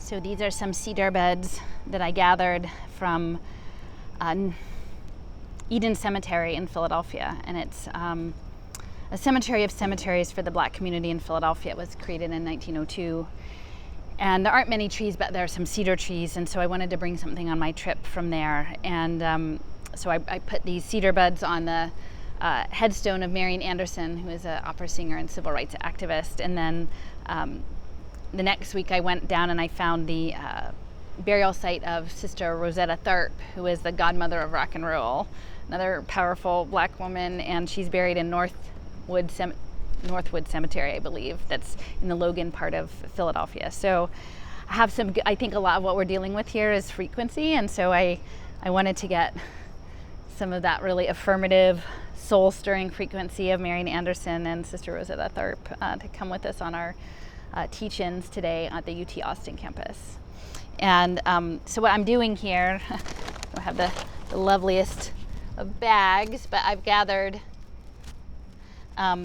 So these are some cedar beds that I gathered from Eden Cemetery in Philadelphia, and it's a cemetery of cemeteries for the Black community in Philadelphia. It was created in 1902. And there aren't many trees, but there are some cedar trees, and so I wanted to bring something on my trip from there. And so I put these cedar buds on the headstone of Marian Anderson, who is an opera singer and civil rights activist. And then the next week I went down and I found the burial site of Sister Rosetta Tharpe, who is the godmother of rock and roll, another powerful Black woman, and she's buried in Northwood Cemetery, I believe, that's in the Logan part of Philadelphia. So I think a lot of what we're dealing with here is frequency, and so I wanted to get some of that really affirmative, soul-stirring frequency of Marian Anderson and Sister Rosetta Tharpe to come with us on our teach-ins today at the UT Austin campus. And so what I'm doing here, I have the loveliest of bags, but I've gathered a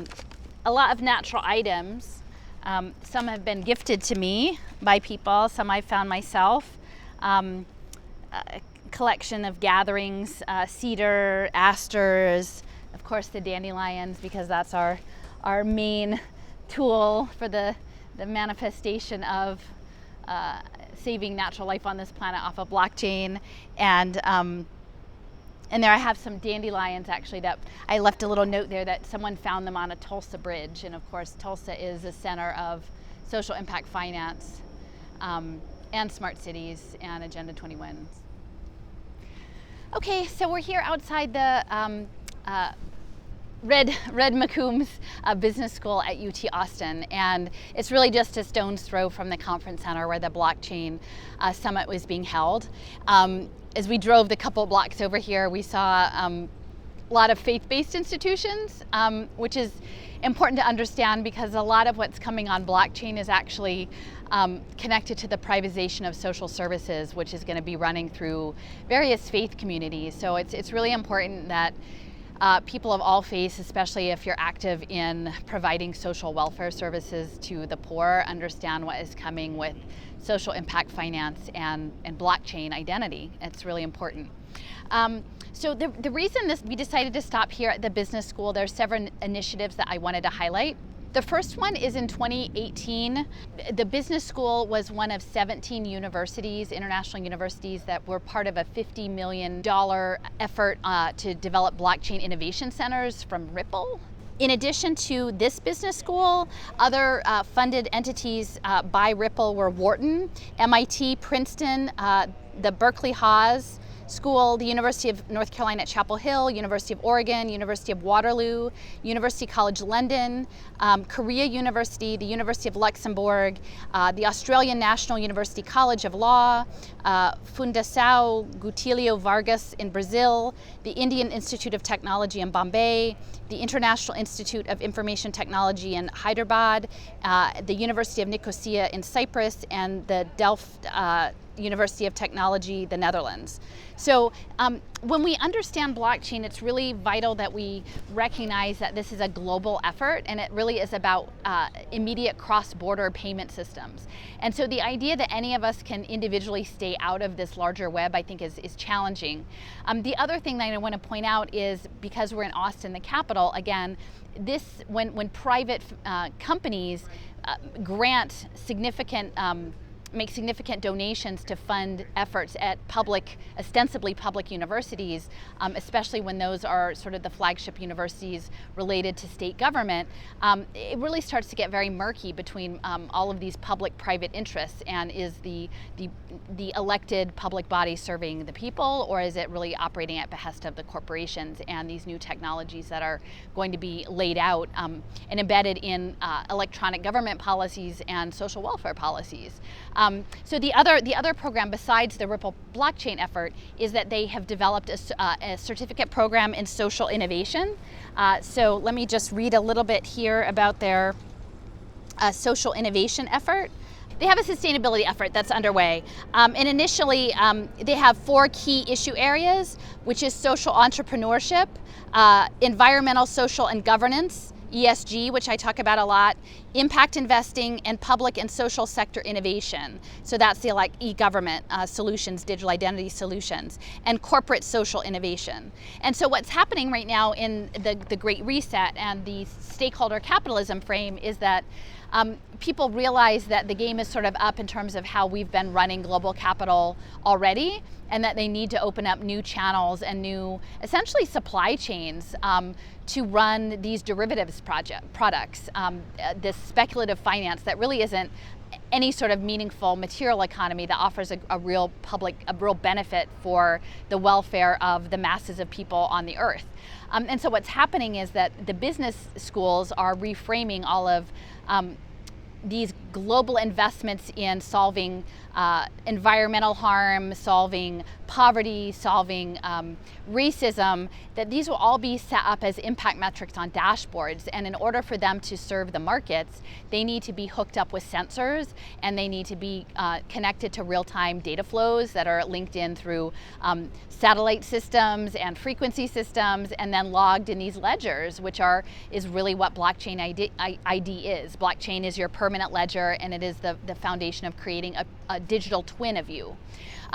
lot of natural items. Some have been gifted to me by people, some I've found myself. A collection of gatherings, cedar, asters, of course the dandelions, because that's our main tool for the manifestation of saving natural life on this planet off of blockchain. And there I have some dandelions, actually, that I left a little note there that someone found them on a Tulsa bridge. And of course, Tulsa is the center of social impact finance and smart cities and Agenda 21. Okay, so we're here outside the Red McCombs Business School at UT Austin, and it's really just a stone's throw from the conference center where the blockchain summit was being held. As we drove the couple blocks over here, we saw a lot of faith-based institutions, which is important to understand because a lot of what's coming on blockchain is actually connected to the privatization of social services, which is going to be running through various faith communities. So it's really important that people of all faiths, especially if you're active in providing social welfare services to the poor, understand what is coming with social impact finance and blockchain identity. It's really important. So the reason we decided to stop here at the business school, there's several initiatives that I wanted to highlight. The first one is in 2018. The business school was one of 17 universities, international universities, that were part of a $50 million effort to develop blockchain innovation centers from Ripple. In addition to this business school, other funded entities by Ripple were Wharton, MIT, Princeton, the Berkeley Haas School, the University of North Carolina at Chapel Hill, University of Oregon, University of Waterloo, University College London, Korea University, the University of Luxembourg, the Australian National University College of Law, Fundação Getúlio Vargas in Brazil, the Indian Institute of Technology in Bombay, the International Institute of Information Technology in Hyderabad, the University of Nicosia in Cyprus, and the Delft University of Technology, the Netherlands. So when we understand blockchain, it's really vital that we recognize that this is a global effort, and it really is about immediate cross-border payment systems. And so the idea that any of us can individually stay out of this larger web, I think, is challenging. The other thing that I want to point out is, because we're in Austin, the capital, again, when private companies grant make significant donations to fund efforts at ostensibly public universities, especially when those are sort of the flagship universities related to state government, it really starts to get very murky between all of these public-private interests, and is the elected public body serving the people, or is it really operating at behest of the corporations and these new technologies that are going to be laid out and embedded in electronic government policies and social welfare policies. So the other program besides the Ripple blockchain effort is that they have developed a certificate program in social innovation. So let me just read a little bit here about their social innovation effort. They have a sustainability effort that's underway. And initially, they have 4 key issue areas, which is social entrepreneurship, environmental, social, and governance, ESG, which I talk about a lot, impact investing, and public and social sector innovation. So that's the like e-government solutions, digital identity solutions, and corporate social innovation. And so what's happening right now in the Great Reset and the stakeholder capitalism frame is that people realize that the game is sort of up in terms of how we've been running global capital already, and that they need to open up new channels and new, essentially, supply chains to run these derivatives products, this speculative finance that really isn't any sort of meaningful material economy that offers a real benefit for the welfare of the masses of people on the earth. And so what's happening is that the business schools are reframing all of these global investments in solving environmental harm, solving poverty, solving racism, that these will all be set up as impact metrics on dashboards. And in order for them to serve the markets, they need to be hooked up with sensors, and they need to be connected to real-time data flows that are linked in through satellite systems and frequency systems, and then logged in these ledgers, which is really what blockchain ID is. Blockchain is your permanent ledger, and it is the foundation of creating a digital twin of you.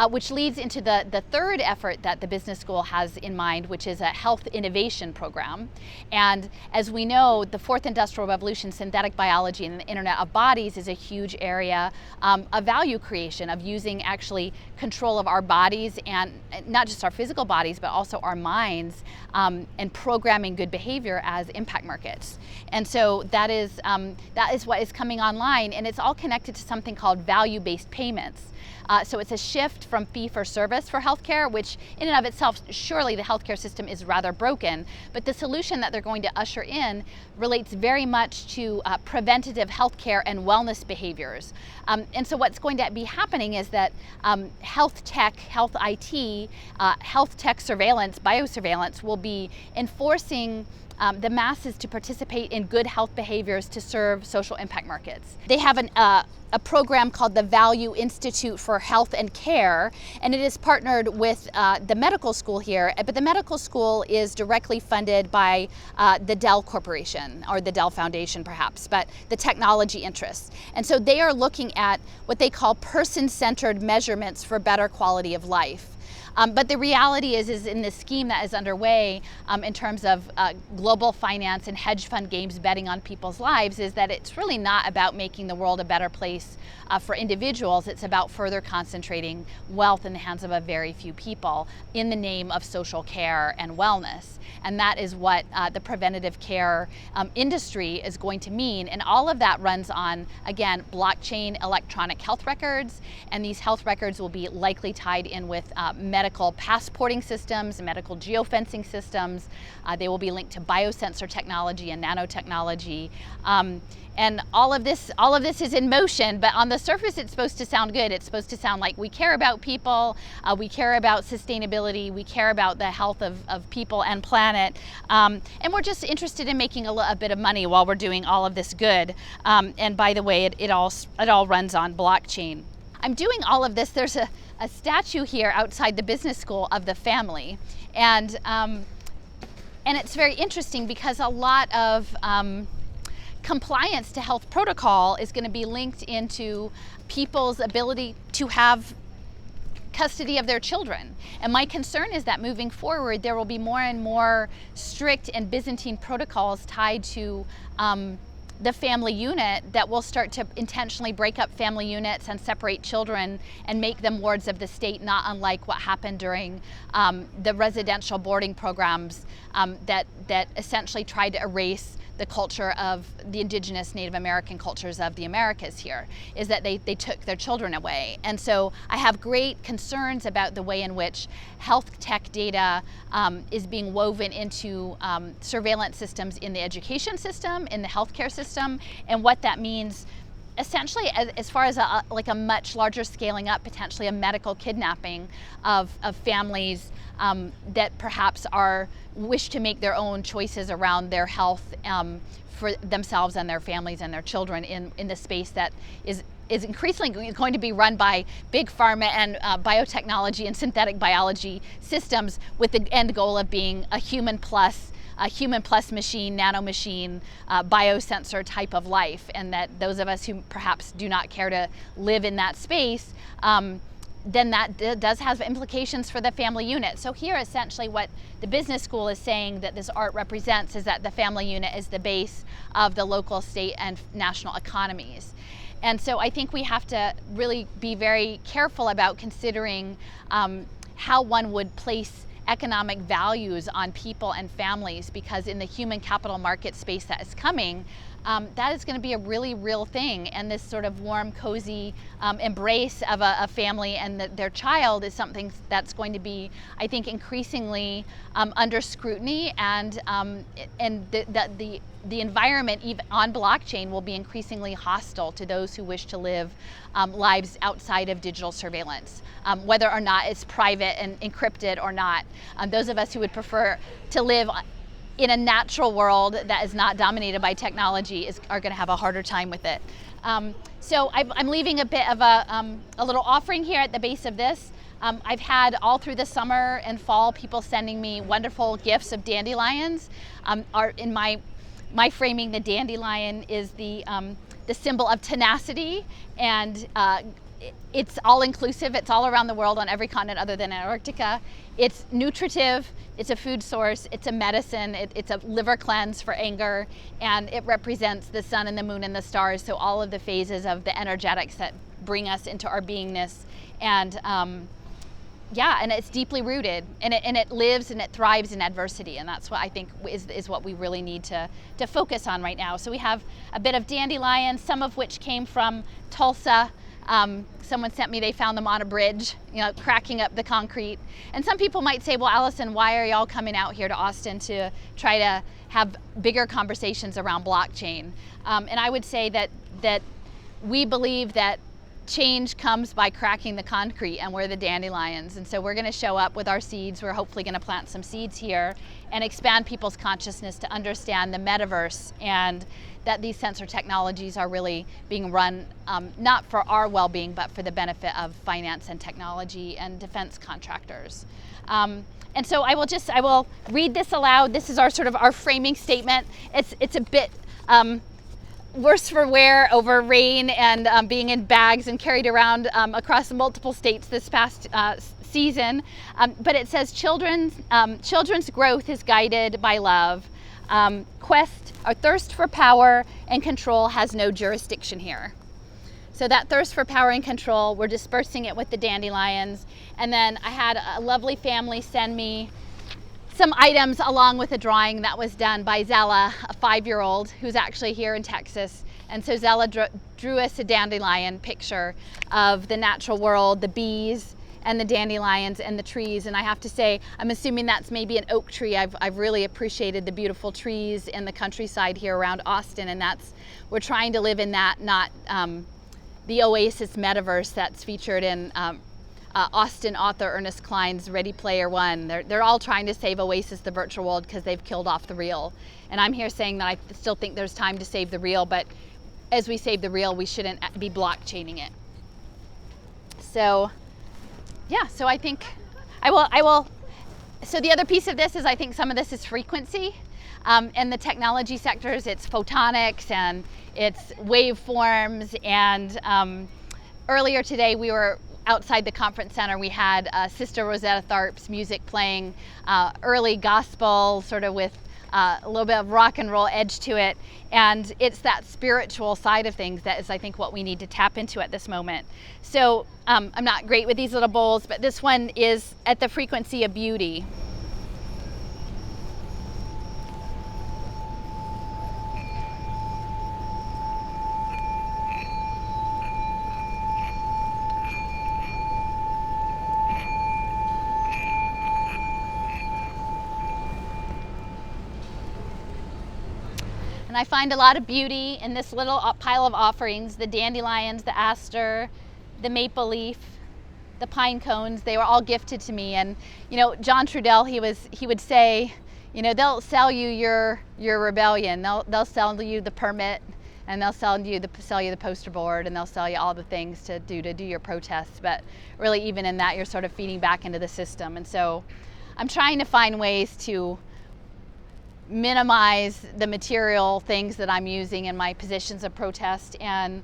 Which leads into the third effort that the business school has in mind, which is a health innovation program. And as we know, the fourth industrial revolution, synthetic biology and the Internet of Bodies is a huge area of value creation, of using actually control of our bodies, and not just our physical bodies, but also our minds, and programming good behavior as impact markets. And so that is what is coming online, and it's all connected to something called value-based payments. So it's a shift from fee-for-service for healthcare, which in and of itself, surely the healthcare system is rather broken, but the solution that they're going to usher in relates very much to preventative healthcare and wellness behaviors. And so what's going to be happening is that health tech, health IT, health tech surveillance, biosurveillance will be enforcing the masses to participate in good health behaviors to serve social impact markets. They have a program called the Value Institute for Health and Care, and it is partnered with the medical school here, but the medical school is directly funded by the Dell Corporation, or the Dell Foundation perhaps, but the technology interests. And so they are looking at what they call person-centered measurements for better quality of life. But the reality is in the scheme that is underway in terms of global finance and hedge fund games betting on people's lives, is that it's really not about making the world a better place for individuals. It's about further concentrating wealth in the hands of a very few people in the name of social care and wellness. And that is what the preventative care industry is going to mean. And all of that runs on, again, blockchain electronic health records. And these health records will be likely tied in with medical passporting systems, medical geofencing systems. They will be linked to biosensor technology and nanotechnology. And all of this is in motion, but on the surface it's supposed to sound good. It's supposed to sound like we care about people, we care about sustainability, we care about the health of people and planet, and we're just interested in making a bit of money while we're doing all of this good. And by the way, it all runs on blockchain. I'm doing all of this. There's a statue here outside the business school of the family, and it's very interesting because a lot of compliance to health protocol is going to be linked into people's ability to have custody of their children. And my concern is that moving forward, there will be more and more strict and Byzantine protocols tied to the family unit that will start to intentionally break up family units and separate children and make them wards of the state, not unlike what happened during the residential boarding programs that essentially tried to erase the culture of the indigenous Native American cultures of the Americas here, is that they took their children away. And so I have great concerns about the way in which health tech data is being woven into surveillance systems in the education system, in the healthcare system, and what that means essentially as far as a much larger scaling up, potentially a medical kidnapping of families that perhaps wish to make their own choices around their health for themselves and their families and their children in the space that is increasingly going to be run by big pharma and biotechnology and synthetic biology systems, with the end goal of being a human plus human plus machine, nano machine, biosensor type of life, and that those of us who perhaps do not care to live in that space, then that does have implications for the family unit. So here essentially what the business school is saying that this art represents is that the family unit is the base of the local, state, and national economies. And so I think we have to really be very careful about considering how one would place economic values on people and families, because in the human capital market space that is coming, that is going to be a really real thing. And this sort of warm, cozy embrace of a family and their child is something that's going to be, I think, increasingly under scrutiny, and the environment even on blockchain will be increasingly hostile to those who wish to live lives outside of digital surveillance, whether or not it's private and encrypted or not. Those of us who would prefer to live in a natural world that is not dominated by technology are going to have a harder time with it. So I'm leaving a bit of a little offering here at the base of this. I've had all through the summer and fall people sending me wonderful gifts of dandelions. In my framing, the dandelion is the symbol of tenacity, and it's all inclusive. It's all around the world on every continent other than Antarctica. It's nutritive, it's a food source, it's a medicine, it's a liver cleanse for anger, and it represents the sun and the moon and the stars, so all of the phases of the energetics that bring us into our beingness. And and it's deeply rooted, and it lives and it thrives in adversity, and that's what I think is what we really need to focus on right now. So we have a bit of dandelion, some of which came from Tulsa. Someone sent me, they found them on a bridge, cracking up the concrete. And some people might say, well, Alison, why are y'all coming out here to Austin to try to have bigger conversations around blockchain? And I would say that we believe that change comes by cracking the concrete, and we're the dandelions. And so we're going to show up with our seeds. We're hopefully going to plant some seeds here and expand people's consciousness to understand the metaverse, and that these sensor technologies are really being run not for our well-being, but for the benefit of finance and technology and defense contractors. And so I will read this aloud. This is our framing statement. It's a bit worse for wear over rain and being in bags and carried around across multiple states this past season. But it says children's growth is guided by love. Quest or thirst for power and control has no jurisdiction here. So that thirst for power and control, we're dispersing it with the dandelions. And then I had a lovely family send me some items along with a drawing that was done by Zella, a 5-year-old who's actually here in Texas. And so Zella drew us a dandelion picture of the natural world, the bees and the dandelions and the trees. And I have to say, I'm assuming that's maybe an oak tree. I've really appreciated the beautiful trees in the countryside here around Austin, and we're trying to live in that, not the Oasis metaverse that's featured in Austin author Ernest Cline's Ready Player One. They're all trying to save Oasis, the virtual world, because they've killed off the real. And I'm here saying that I still think there's time to save the real, but as we save the real, we shouldn't be blockchaining it. So yeah, so I think I will. So the other piece of this is I think some of this is frequency. In the technology sectors, it's photonics and it's waveforms. And earlier today, we were outside the conference center. We had Sister Rosetta Tharpe's music playing, early gospel, sort of with a little bit of rock and roll edge to it. And it's that spiritual side of things that is, I think, what we need to tap into at this moment. So I'm not great with these little bowls, but this one is at the frequency of beauty. And I find a lot of beauty in this little pile of offerings: the dandelions, the aster, the maple leaf, the pine cones. They were all gifted to me. And John Trudell, he would say, they'll sell you your rebellion. They'll sell you the permit, and they'll sell you the poster board, and they'll sell you all the things to do your protests. But really, even in that, you're sort of feeding back into the system. And so I'm trying to find ways to minimize the material things that I'm using in my positions of protest and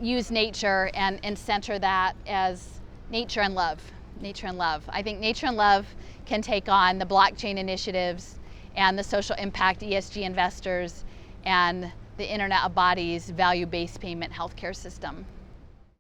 use nature and center that as nature and love. Nature and love. I think nature and love can take on the blockchain initiatives and the social impact ESG investors and the Internet of Bodies value-based payment healthcare system.